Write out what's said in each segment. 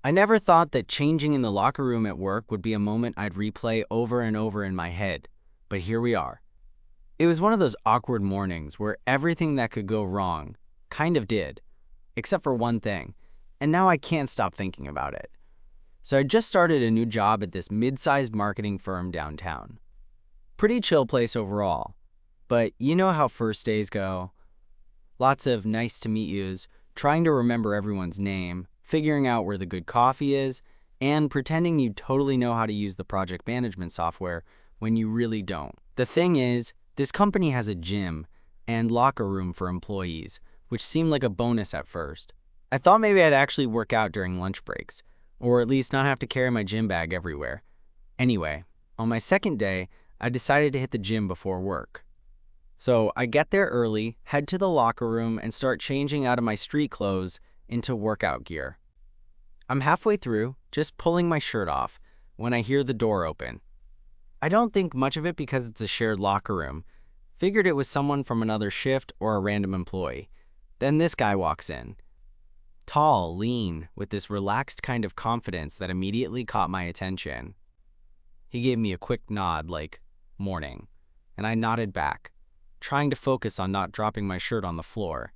I never thought that changing in the locker room at work would be a moment I'd replay over and over in my head, but here we are. It was one of those awkward mornings where everything that could go wrong kind of did, except for one thing, and now I can't stop thinking about it. So I just started a new job at this mid-sized marketing firm downtown. Pretty chill place overall, but you know how first days go. Lots of nice to meet yous, trying to remember everyone's name, figuring out where the good coffee is, and pretending you totally know how to use the project management software when you really don't. The thing is, this company has a gym and locker room for employees, which seemed like a bonus at first. I thought maybe I'd actually work out during lunch breaks, or at least not have to carry my gym bag everywhere. Anyway, on my second day, I decided to hit the gym before work. So I get there early, head to the locker room, and start changing out of my street clothes into workout gear. I'm halfway through, just pulling my shirt off, when I hear the door open. I don't think much of it because it's a shared locker room. Figured it was someone from another shift or a random employee. Then this guy walks in. Tall, lean, with this relaxed kind of confidence that immediately caught my attention. He gave me a quick nod like, "Morning," and I nodded back, trying to focus on not dropping my shirt on the floor.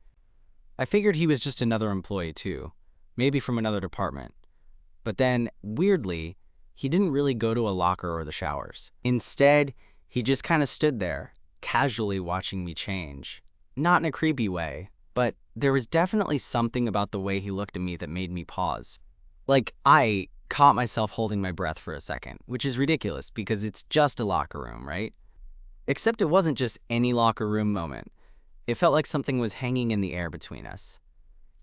I figured he was just another employee too, maybe from another department. But then, weirdly, he didn't really go to a locker or the showers. Instead, he just kind of stood there, casually watching me change. Not in a creepy way, but there was definitely something about the way he looked at me that made me pause. Like, I caught myself holding my breath for a second, which is ridiculous because it's just a locker room, right? Except it wasn't just any locker room moment. It felt like something was hanging in the air between us.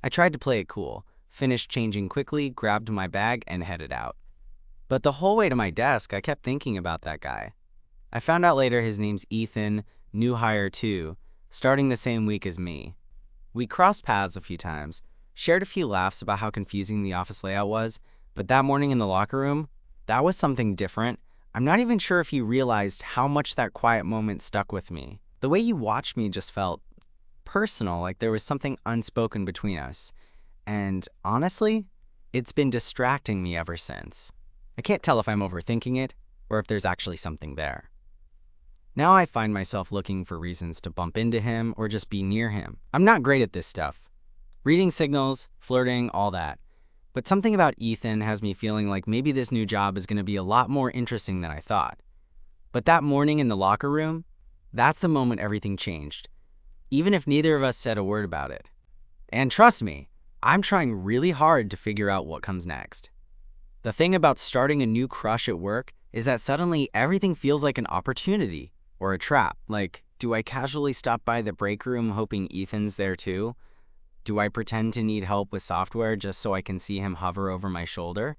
I tried to play it cool, finished changing quickly, grabbed my bag, and headed out. But the whole way to my desk, I kept thinking about that guy. I found out later his name's Ethan, new hire too, starting the same week as me. We crossed paths a few times, shared a few laughs about how confusing the office layout was, but that morning in the locker room, that was something different. I'm not even sure if he realized how much that quiet moment stuck with me. The way he watched me just felt personal, like there was something unspoken between us. And honestly, it's been distracting me ever since. I can't tell if I'm overthinking it or if there's actually something there. Now I find myself looking for reasons to bump into him or just be near him. I'm not great at this stuff. Reading signals, flirting, all that. But something about Ethan has me feeling like maybe this new job is going to be a lot more interesting than I thought. But that morning in the locker room, that's the moment everything changed, even if neither of us said a word about it. And trust me, I'm trying really hard to figure out what comes next. The thing about starting a new crush at work is that suddenly everything feels like an opportunity or a trap. Like, do I casually stop by the break room hoping Ethan's there too? Do I pretend to need help with software just so I can see him hover over my shoulder?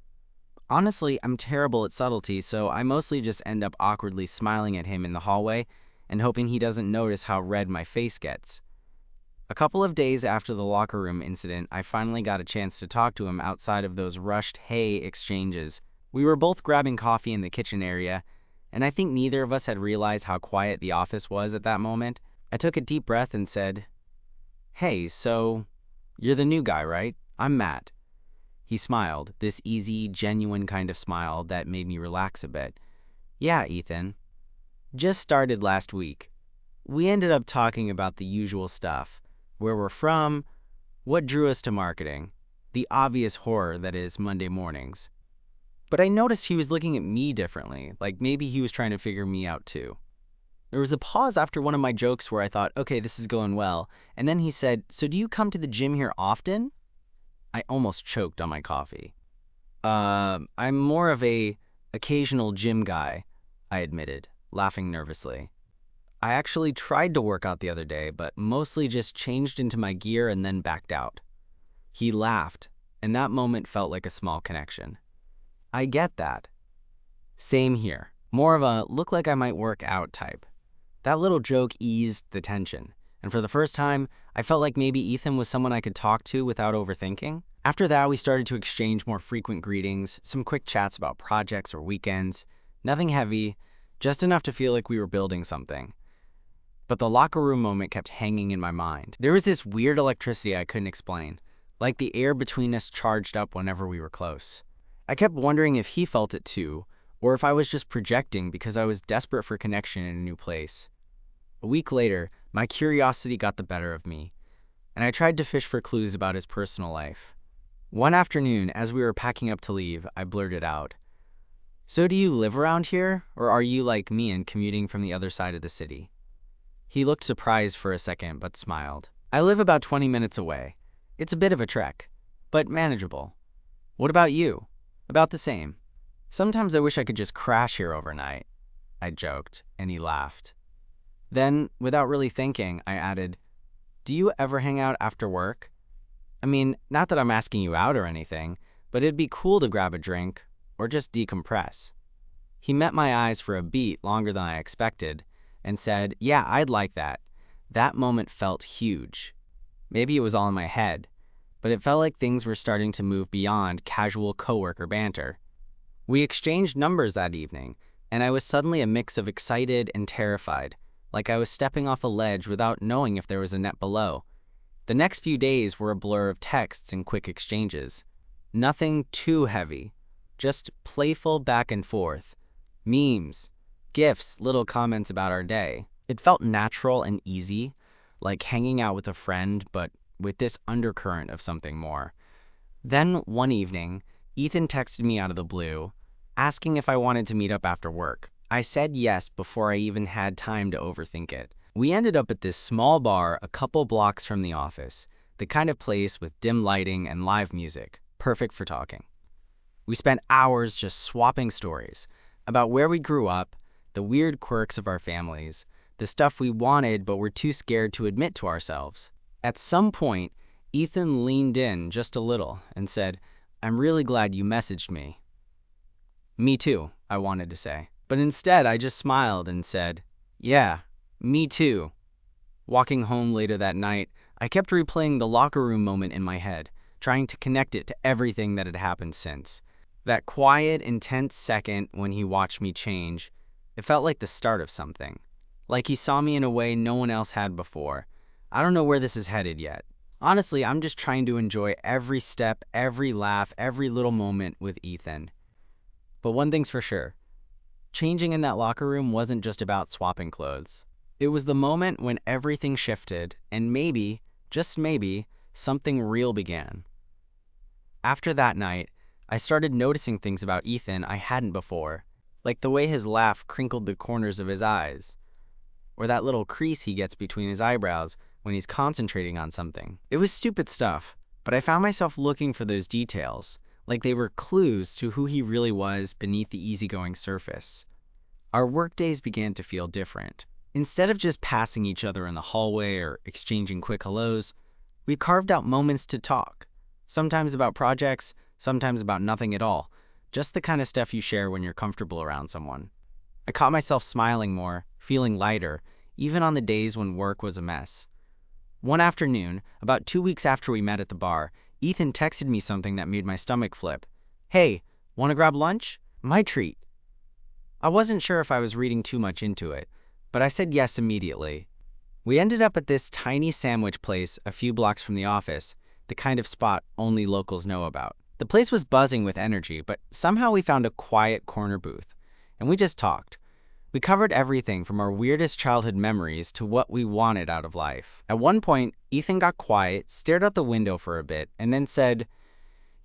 Honestly, I'm terrible at subtlety, so I mostly just end up awkwardly smiling at him in the hallway and hoping he doesn't notice how red my face gets. A couple of days after the locker room incident, I finally got a chance to talk to him outside of those rushed hey exchanges. We were both grabbing coffee in the kitchen area, and I think neither of us had realized how quiet the office was at that moment. I took a deep breath and said, "Hey, so you're the new guy, right? I'm Matt." He smiled, this easy, genuine kind of smile that made me relax a bit. "Yeah, Ethan. Just started last week." We ended up talking about the usual stuff. Where we're from, what drew us to marketing, the obvious horror that is Monday mornings. But I noticed he was looking at me differently, like maybe he was trying to figure me out too. There was a pause after one of my jokes where I thought, okay, this is going well, and then he said, "So do you come to the gym here often?" I almost choked on my coffee. I'm more of a occasional gym guy," I admitted, laughing nervously. "I actually tried to work out the other day, but mostly just changed into my gear and then backed out." He laughed, and that moment felt like a small connection. I get that. Same here. More of a look like I might work out type. That little joke eased the tension, and for the first time, I felt like maybe Ethan was someone I could talk to without overthinking. After that, we started to exchange more frequent greetings, some quick chats about projects or weekends. Nothing heavy, just enough to feel like we were building something. But the locker room moment kept hanging in my mind. There was this weird electricity I couldn't explain, like the air between us charged up whenever we were close. I kept wondering if he felt it too, or if I was just projecting because I was desperate for connection in a new place. A week later, my curiosity got the better of me, and I tried to fish for clues about his personal life. One afternoon, as we were packing up to leave, I blurted out, "So do you live around here, or are you like me and commuting from the other side of the city?" He looked surprised for a second, but smiled. "I live about 20 minutes away. It's a bit of a trek, but manageable. What about you?" "About the same. Sometimes I wish I could just crash here overnight," I joked, and he laughed. Then, without really thinking, I added, "Do you ever hang out after work? I mean, not that I'm asking you out or anything, but it'd be cool to grab a drink or just decompress." He met my eyes for a beat longer than I expected and said, "Yeah, I'd like that." That moment felt huge. Maybe it was all in my head, but it felt like things were starting to move beyond casual coworker banter. We exchanged numbers that evening, and I was suddenly a mix of excited and terrified, like I was stepping off a ledge without knowing if there was a net below. The next few days were a blur of texts and quick exchanges. Nothing too heavy, just playful back and forth. Memes, GIFs, little comments about our day. It felt natural and easy, like hanging out with a friend, but with this undercurrent of something more. Then one evening, Ethan texted me out of the blue, asking if I wanted to meet up after work. I said yes before I even had time to overthink it. We ended up at this small bar a couple blocks from the office, the kind of place with dim lighting and live music, perfect for talking. We spent hours just swapping stories about where we grew up, the weird quirks of our families, the stuff we wanted but were too scared to admit to ourselves. At some point, Ethan leaned in just a little and said, "I'm really glad you messaged me." "Me too," I wanted to say. But instead, I just smiled and said, "Yeah, me too." Walking home later that night, I kept replaying the locker room moment in my head, trying to connect it to everything that had happened since. That quiet, intense second when he watched me change, it felt like the start of something. Like he saw me in a way no one else had before. I don't know where this is headed yet. Honestly, I'm just trying to enjoy every step, every laugh, every little moment with Ethan. But one thing's for sure. Changing in that locker room wasn't just about swapping clothes. It was the moment when everything shifted, and maybe, just maybe, something real began. After that night, I started noticing things about Ethan I hadn't before, like the way his laugh crinkled the corners of his eyes, or that little crease he gets between his eyebrows when he's concentrating on something. It was stupid stuff, but I found myself looking for those details, like they were clues to who he really was beneath the easygoing surface. Our workdays began to feel different. Instead of just passing each other in the hallway or exchanging quick hellos, we carved out moments to talk, sometimes about projects, sometimes about nothing at all, just the kind of stuff you share when you're comfortable around someone. I caught myself smiling more, feeling lighter, even on the days when work was a mess. One afternoon, about 2 weeks after we met at the bar, Ethan texted me something that made my stomach flip. "Hey, want to grab lunch? My treat." I wasn't sure if I was reading too much into it, but I said yes immediately. We ended up at this tiny sandwich place a few blocks from the office, the kind of spot only locals know about. The place was buzzing with energy, but somehow we found a quiet corner booth, and we just talked. We covered everything from our weirdest childhood memories to what we wanted out of life. At one point, Ethan got quiet, stared out the window for a bit, and then said,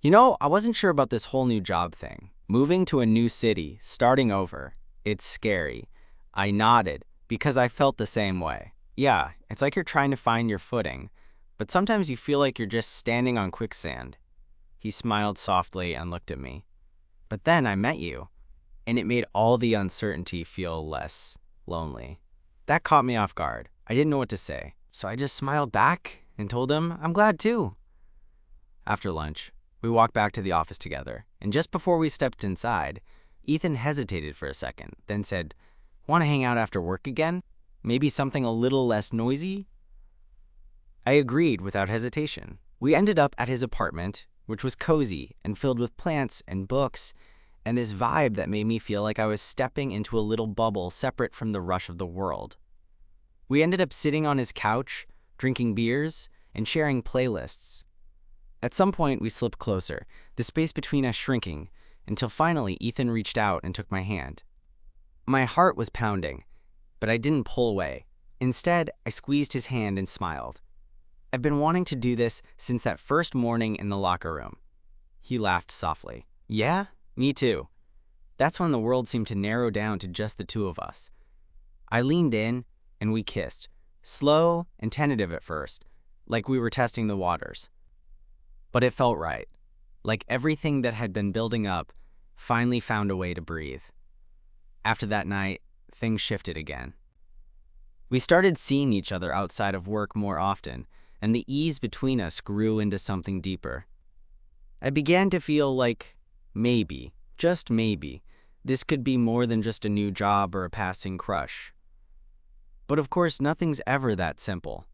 "You know, I wasn't sure about this whole new job thing. Moving to a new city, starting over. It's scary." I nodded, because I felt the same way. Yeah, it's like you're trying to find your footing, but sometimes you feel like you're just standing on quicksand. He smiled softly and looked at me. "But then I met you, and it made all the uncertainty feel less lonely." That caught me off guard. I didn't know what to say, so I just smiled back and told him I'm glad too. After lunch, we walked back to the office together, and just before we stepped inside, Ethan hesitated for a second, then said, "Want to hang out after work again? Maybe something a little less noisy?" I agreed without hesitation. We ended up at his apartment, which was cozy and filled with plants and books, and this vibe that made me feel like I was stepping into a little bubble separate from the rush of the world. We ended up sitting on his couch, drinking beers, and sharing playlists. At some point, we slipped closer, the space between us shrinking, until finally Ethan reached out and took my hand. My heart was pounding, but I didn't pull away. Instead, I squeezed his hand and smiled. I've been wanting to do this since that first morning in the locker room. He laughed softly. Yeah, me too. That's when the world seemed to narrow down to just the two of us. I leaned in, and we kissed, slow and tentative at first, like we were testing the waters. But it felt right, like everything that had been building up finally found a way to breathe. After that night, things shifted again. We started seeing each other outside of work more often, and the ease between us grew into something deeper. I began to feel like maybe, just maybe, this could be more than just a new job or a passing crush. But of course, nothing's ever that simple.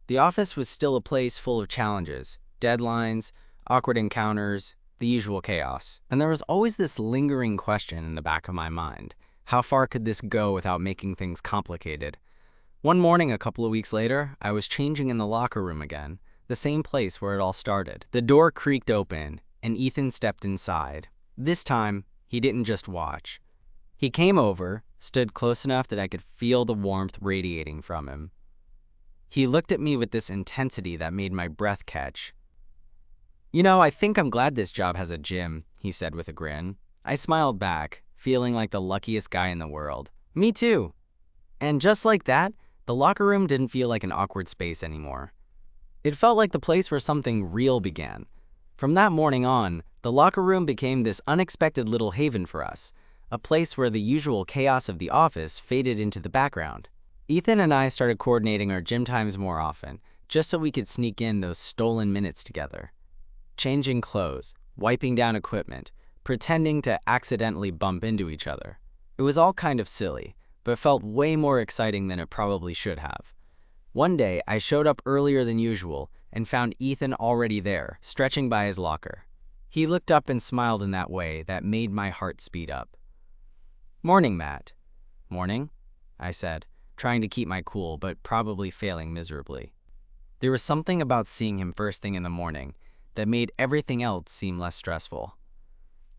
The office was still a place full of challenges, deadlines, awkward encounters, the usual chaos. And there was always this lingering question in the back of my mind. How far could this go without making things complicated? One morning a couple of weeks later, I was changing in the locker room again, the same place where it all started. The door creaked open, and Ethan stepped inside. This time, he didn't just watch. He came over, stood close enough that I could feel the warmth radiating from him. He looked at me with this intensity that made my breath catch. "You know, I think I'm glad this job has a gym," he said with a grin. I smiled back, feeling like the luckiest guy in the world. Me too. And just like that, the locker room didn't feel like an awkward space anymore. It felt like the place where something real began. From that morning on, the locker room became this unexpected little haven for us, a place where the usual chaos of the office faded into the background. Ethan and I started coordinating our gym times more often, just so we could sneak in those stolen minutes together. Changing clothes, wiping down equipment, pretending to accidentally bump into each other. It was all kind of silly, but felt way more exciting than it probably should have. One day, I showed up earlier than usual and found Ethan already there, stretching by his locker. He looked up and smiled in that way that made my heart speed up. "Morning, Matt." "Morning," I said, trying to keep my cool but probably failing miserably. There was something about seeing him first thing in the morning that made everything else seem less stressful.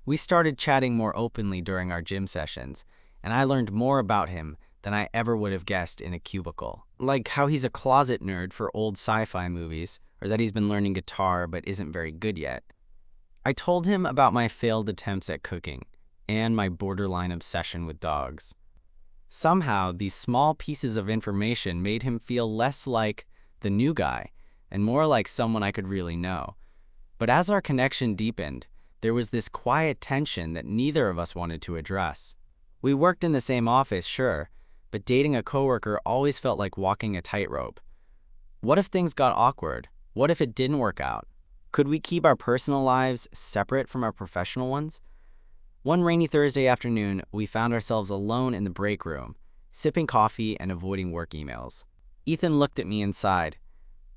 We started chatting more openly during our gym sessions, and I learned more about him than I ever would have guessed in a cubicle. Like how he's a closet nerd for old sci-fi movies, or that he's been learning guitar but isn't very good yet. I told him about my failed attempts at cooking and my borderline obsession with dogs. Somehow, these small pieces of information made him feel less like the new guy and more like someone I could really know. But as our connection deepened, there was this quiet tension that neither of us wanted to address. We worked in the same office, sure, but dating a coworker always felt like walking a tightrope. What if things got awkward? What if it didn't work out? Could we keep our personal lives separate from our professional ones? One rainy Thursday afternoon, we found ourselves alone in the break room, sipping coffee and avoiding work emails. Ethan looked at me and sighed.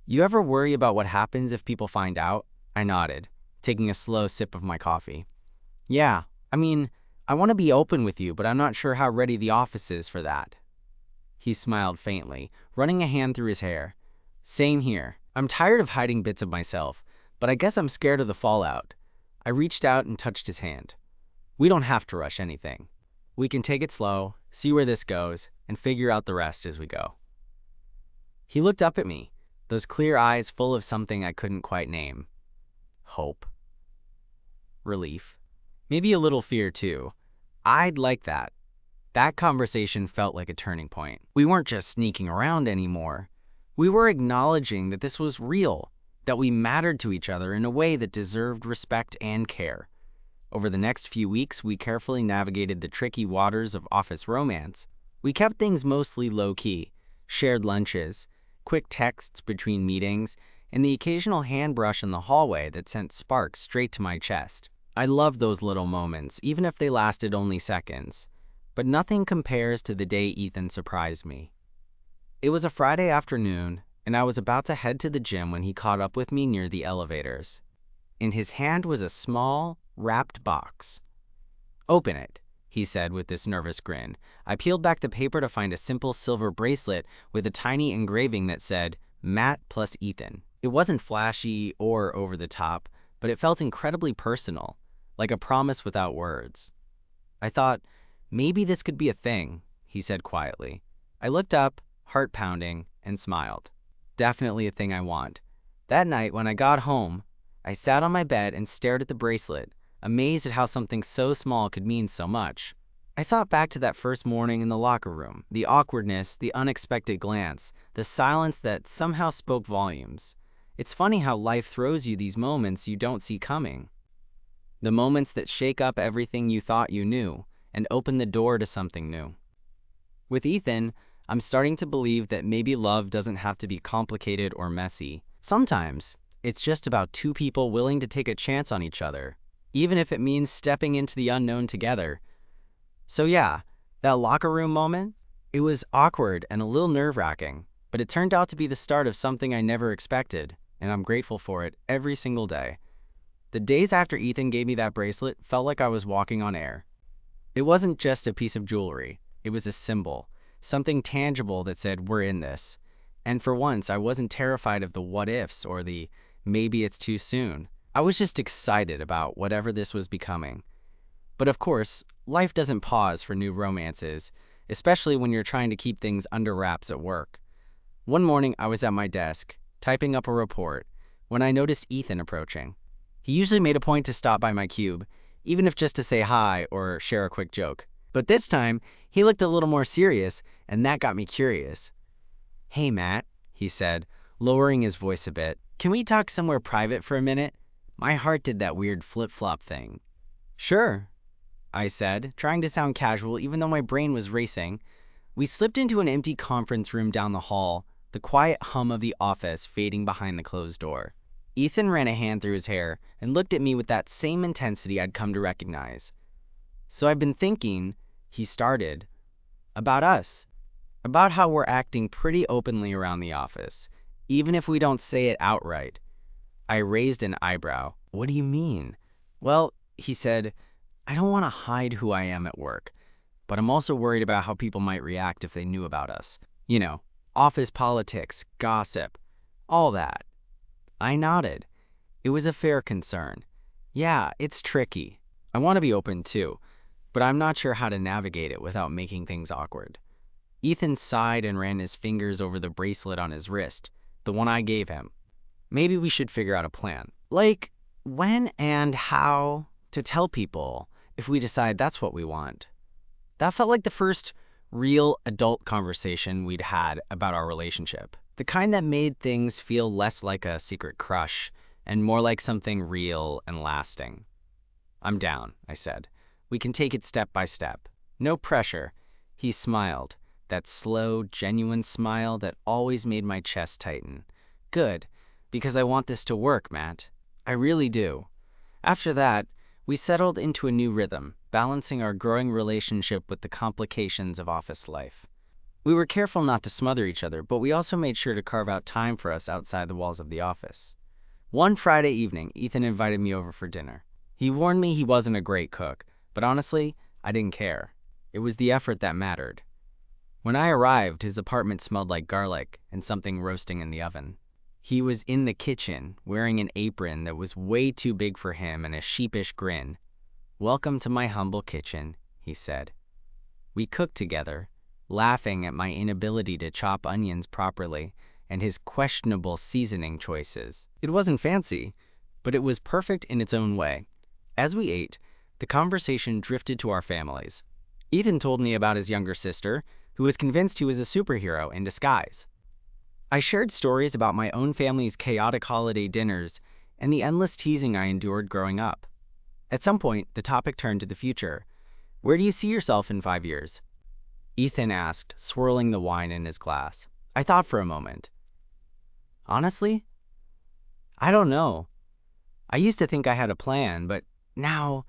"You ever worry about what happens if people find out?" I nodded, taking a slow sip of my coffee. "Yeah, I mean, I want to be open with you, but I'm not sure how ready the office is for that." He smiled faintly, running a hand through his hair. "Same here. I'm tired of hiding bits of myself, but I guess I'm scared of the fallout." I reached out and touched his hand. "We don't have to rush anything. We can take it slow, see where this goes, and figure out the rest as we go." He looked up at me, those clear eyes full of something I couldn't quite name. Hope. Relief. Maybe a little fear too. I'd like that. That conversation felt like a turning point. We weren't just sneaking around anymore. We were acknowledging that this was real, that we mattered to each other in a way that deserved respect and care. Over the next few weeks, we carefully navigated the tricky waters of office romance. We kept things mostly low-key, shared lunches, quick texts between meetings, and the occasional hand brush in the hallway that sent sparks straight to my chest. I loved those little moments, even if they lasted only seconds. But nothing compares to the day Ethan surprised me. It was a Friday afternoon, and I was about to head to the gym when he caught up with me near the elevators. In his hand was a small, wrapped box. "Open it," he said with this nervous grin. I peeled back the paper to find a simple silver bracelet with a tiny engraving that said, "Matt plus Ethan." It wasn't flashy or over the top, but it felt incredibly personal, like a promise without words. I thought, maybe this could be a thing, he said quietly. I looked up, heart pounding, and smiled. Definitely a thing I want. That night, when I got home, I sat on my bed and stared at the bracelet, amazed at how something so small could mean so much. I thought back to that first morning in the locker room, the awkwardness, the unexpected glance, the silence that somehow spoke volumes. It's funny how life throws you these moments you don't see coming. The moments that shake up everything you thought you knew and open the door to something new. With Ethan, I'm starting to believe that maybe love doesn't have to be complicated or messy. Sometimes, it's just about two people willing to take a chance on each other, even if it means stepping into the unknown together. So yeah, that locker room moment, it was awkward and a little nerve-wracking, but it turned out to be the start of something I never expected, and I'm grateful for it every single day. The days after Ethan gave me that bracelet felt like I was walking on air. It wasn't just a piece of jewelry, it was a symbol, something tangible that said, we're in this. And for once, I wasn't terrified of the what-ifs or the maybe it's too soon. I was just excited about whatever this was becoming. But of course, life doesn't pause for new romances, especially when you're trying to keep things under wraps at work. One morning, I was at my desk, typing up a report, when I noticed Ethan approaching. He usually made a point to stop by my cube, even if just to say hi or share a quick joke. But this time, he looked a little more serious, and that got me curious. "Hey, Matt," he said, lowering his voice a bit. "Can we talk somewhere private for a minute?" My heart did that weird flip-flop thing. "Sure," I said, trying to sound casual even though my brain was racing. We slipped into an empty conference room down the hall, the quiet hum of the office fading behind the closed door. Ethan ran a hand through his hair and looked at me with that same intensity I'd come to recognize. "So I've been thinking," he started, "about us. About how we're acting pretty openly around the office, even if we don't say it outright." I raised an eyebrow. "What do you mean?" "Well," he said, "I don't want to hide who I am at work, but I'm also worried about how people might react if they knew about us. You know, office politics, gossip, all that." I nodded. It was a fair concern. Yeah, it's tricky. I want to be open too, but I'm not sure how to navigate it without making things awkward. Ethan sighed and ran his fingers over the bracelet on his wrist, the one I gave him. "Maybe we should figure out a plan. Like, when and how to tell people if we decide that's what we want." That felt like the first real adult conversation we'd had about our relationship. The kind that made things feel less like a secret crush and more like something real and lasting. "I'm down," I said. "We can take it step by step. No pressure." He smiled, that slow, genuine smile that always made my chest tighten. "Good, because I want this to work, Matt. I really do." After that, we settled into a new rhythm, balancing our growing relationship with the complications of office life. We were careful not to smother each other, but we also made sure to carve out time for us outside the walls of the office. One Friday evening, Ethan invited me over for dinner. He warned me he wasn't a great cook, but honestly, I didn't care. It was the effort that mattered. When I arrived, his apartment smelled like garlic and something roasting in the oven. He was in the kitchen, wearing an apron that was way too big for him and a sheepish grin. "Welcome to my humble kitchen," he said. We cooked together, laughing at my inability to chop onions properly and his questionable seasoning choices. It wasn't fancy, but it was perfect in its own way. As we ate, the conversation drifted to our families. Ethan told me about his younger sister, who was convinced he was a superhero in disguise. I shared stories about my own family's chaotic holiday dinners and the endless teasing I endured growing up. At some point, the topic turned to the future. "Where do you see yourself in 5 years?" Ethan asked, swirling the wine in his glass. I thought for a moment. Honestly, I don't know. I used to think I had a plan, but now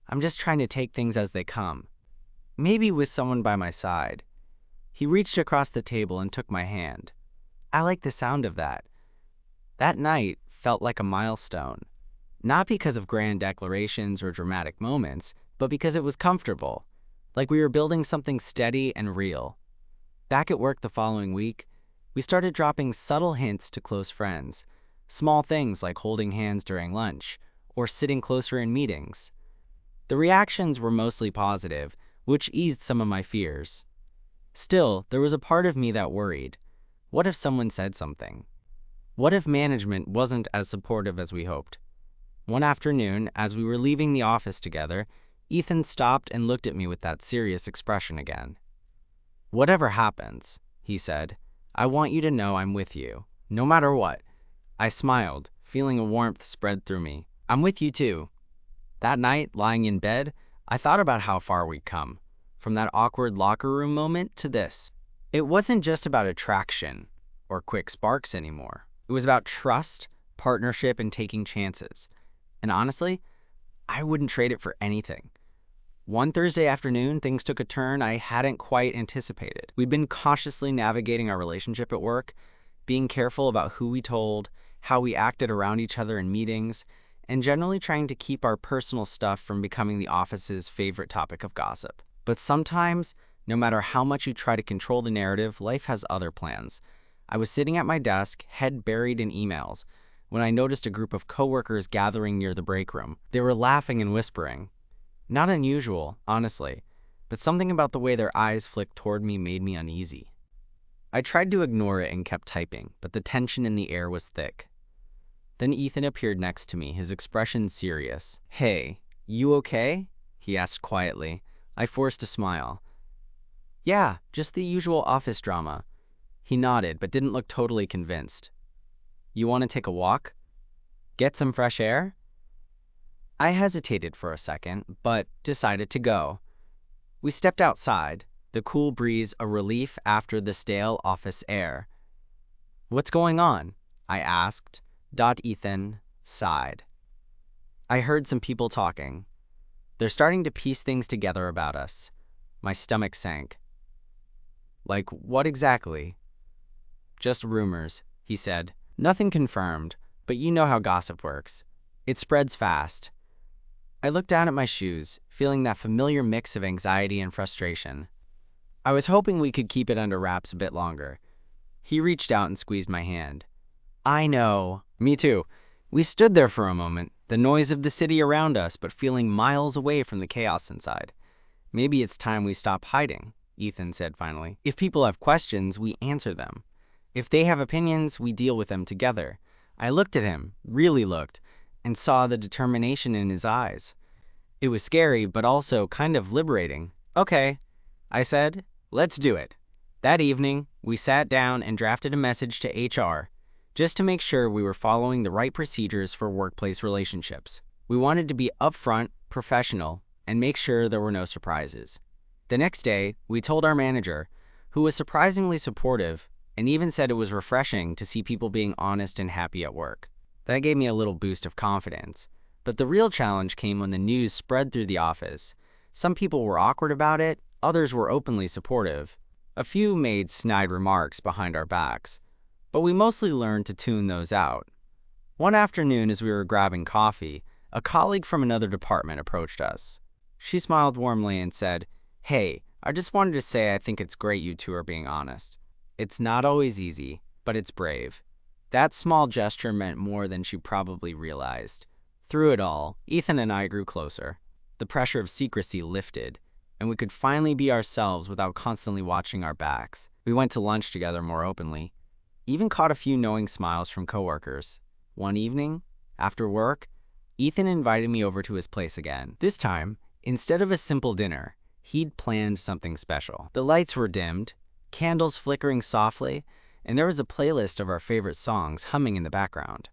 I'm just trying to take things as they come. Maybe with someone by my side. He reached across the table and took my hand. I like the sound of that. That night felt like a milestone. Not because of grand declarations or dramatic moments, but because it was comfortable. Like we were building something steady and real. Back at work the following week, we started dropping subtle hints to close friends, small things like holding hands during lunch or sitting closer in meetings. The reactions were mostly positive, which eased some of my fears. Still, there was a part of me that worried. What if someone said something? What if management wasn't as supportive as we hoped? One afternoon, as we were leaving the office together, Ethan stopped and looked at me with that serious expression again. "Whatever happens," he said, "I want you to know I'm with you, no matter what." I smiled, feeling a warmth spread through me. "I'm with you too." That night, lying in bed, I thought about how far we'd come, from that awkward locker room moment to this. It wasn't just about attraction or quick sparks anymore. It was about trust, partnership, and taking chances. And honestly, I wouldn't trade it for anything. One Thursday afternoon, things took a turn I hadn't quite anticipated. We'd been cautiously navigating our relationship at work, being careful about who we told, how we acted around each other in meetings, and generally trying to keep our personal stuff from becoming the office's favorite topic of gossip. But sometimes, no matter how much you try to control the narrative, life has other plans. I was sitting at my desk, head buried in emails, when I noticed a group of coworkers gathering near the break room. They were laughing and whispering. Not unusual, honestly, but something about the way their eyes flicked toward me made me uneasy. I tried to ignore it and kept typing, but the tension in the air was thick. Then Ethan appeared next to me, his expression serious. "Hey, you okay?" he asked quietly. I forced a smile. "Yeah, just the usual office drama." He nodded, but didn't look totally convinced. "You want to take a walk? Get some fresh air?" I hesitated for a second, but decided to go. We stepped outside, the cool breeze a relief after the stale office air. "What's going on?" I asked. Ethan sighed. "I heard some people talking. They're starting to piece things together about us." My stomach sank. "Like what exactly?" "Just rumors," he said. "Nothing confirmed, but you know how gossip works. It spreads fast." I looked down at my shoes, feeling that familiar mix of anxiety and frustration. I was hoping we could keep it under wraps a bit longer. He reached out and squeezed my hand. "I know." "Me too." We stood there for a moment, the noise of the city around us, but feeling miles away from the chaos inside. "Maybe it's time we stop hiding," Ethan said finally. "If people have questions, we answer them. If they have opinions, we deal with them together." I looked at him, really looked, and saw the determination in his eyes. It was scary, but also kind of liberating. "Okay," I said, "let's do it." That evening, we sat down and drafted a message to HR, just to make sure we were following the right procedures for workplace relationships. We wanted to be upfront, professional, and make sure there were no surprises. The next day, we told our manager, who was surprisingly supportive, and even said it was refreshing to see people being honest and happy at work. That gave me a little boost of confidence. But the real challenge came when the news spread through the office. Some people were awkward about it, others were openly supportive. A few made snide remarks behind our backs, but we mostly learned to tune those out. One afternoon, as we were grabbing coffee, a colleague from another department approached us. She smiled warmly and said, "Hey, I just wanted to say I think it's great you two are being honest. It's not always easy, but it's brave." That small gesture meant more than she probably realized. Through it all, Ethan and I grew closer. The pressure of secrecy lifted, and we could finally be ourselves without constantly watching our backs. We went to lunch together more openly. Even caught a few knowing smiles from coworkers. One evening, after work, Ethan invited me over to his place again. This time, instead of a simple dinner, he'd planned something special. The lights were dimmed, candles flickering softly, and there was a playlist of our favorite songs humming in the background.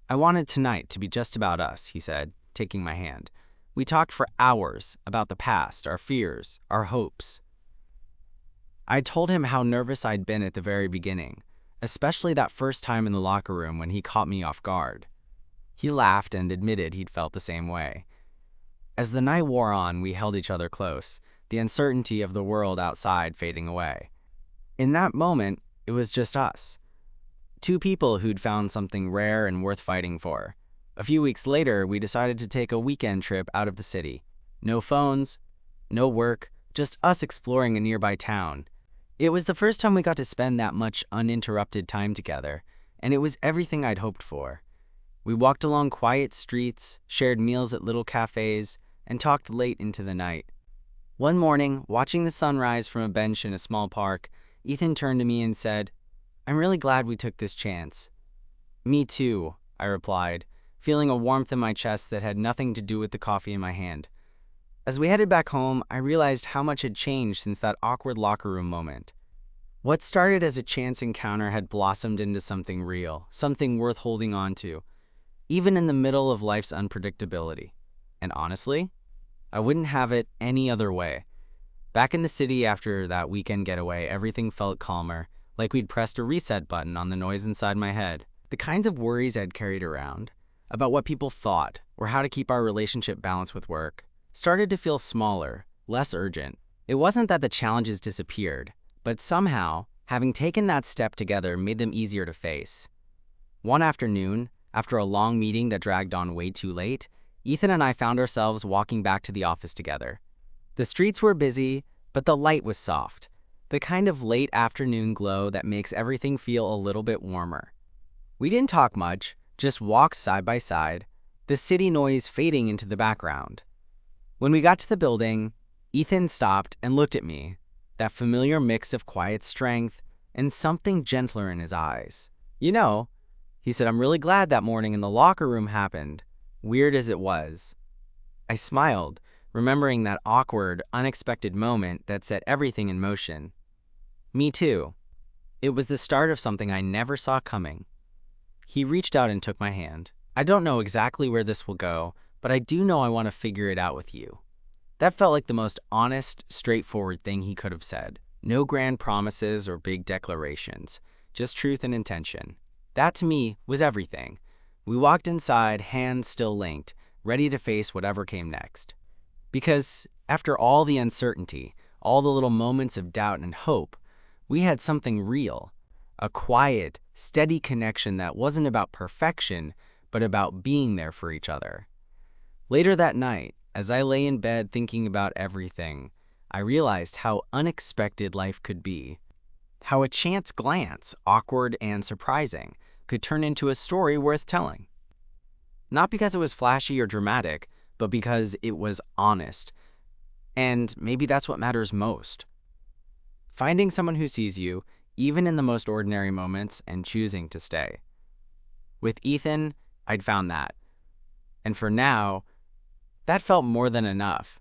"I wanted tonight to be just about us," he said, taking my hand. We talked for hours about the past, our fears, our hopes. I told him how nervous I'd been at the very beginning, especially that first time in the locker room when he caught me off guard. He laughed and admitted he'd felt the same way. As the night wore on, we held each other close, the uncertainty of the world outside fading away. In that moment, it was just us. Two people who'd found something rare and worth fighting for. A few weeks later, we decided to take a weekend trip out of the city. No phones, no work, just us exploring a nearby town. It was the first time we got to spend that much uninterrupted time together, and it was everything I'd hoped for. We walked along quiet streets, shared meals at little cafes, and talked late into the night. One morning, watching the sunrise from a bench in a small park, Ethan turned to me and said, "I'm really glad we took this chance." "Me too," I replied, feeling a warmth in my chest that had nothing to do with the coffee in my hand. As we headed back home, I realized how much had changed since that awkward locker room moment. What started as a chance encounter had blossomed into something real, something worth holding on to, even in the middle of life's unpredictability. And honestly, I wouldn't have it any other way. Back in the city after that weekend getaway, everything felt calmer, like we'd pressed a reset button on the noise inside my head. The kinds of worries I'd carried around, about what people thought or how to keep our relationship balanced with work, started to feel smaller, less urgent. It wasn't that the challenges disappeared, but somehow, having taken that step together made them easier to face. One afternoon, after a long meeting that dragged on way too late, Ethan and I found ourselves walking back to the office together. The streets were busy, but the light was soft, the kind of late afternoon glow that makes everything feel a little bit warmer. We didn't talk much, just walked side by side, the city noise fading into the background. When we got to the building, Ethan stopped and looked at me, that familiar mix of quiet strength and something gentler in his eyes. "You know," he said, "I'm really glad that morning in the locker room happened, weird as it was." I smiled, remembering that awkward, unexpected moment that set everything in motion. "Me too. It was the start of something I never saw coming." He reached out and took my hand. "I don't know exactly where this will go, but I do know I want to figure it out with you." That felt like the most honest, straightforward thing he could have said. No grand promises or big declarations, just truth and intention. That to me was everything. We walked inside, hands still linked, ready to face whatever came next. Because after all the uncertainty, all the little moments of doubt and hope, we had something real. A quiet, steady connection that wasn't about perfection, but about being there for each other. Later that night, as I lay in bed thinking about everything, I realized how unexpected life could be. How a chance glance, awkward and surprising, could turn into a story worth telling. Not because it was flashy or dramatic, but because it was honest. And maybe that's what matters most. Finding someone who sees you, even in the most ordinary moments, and choosing to stay. With Ethan, I'd found that. And for now, that felt more than enough.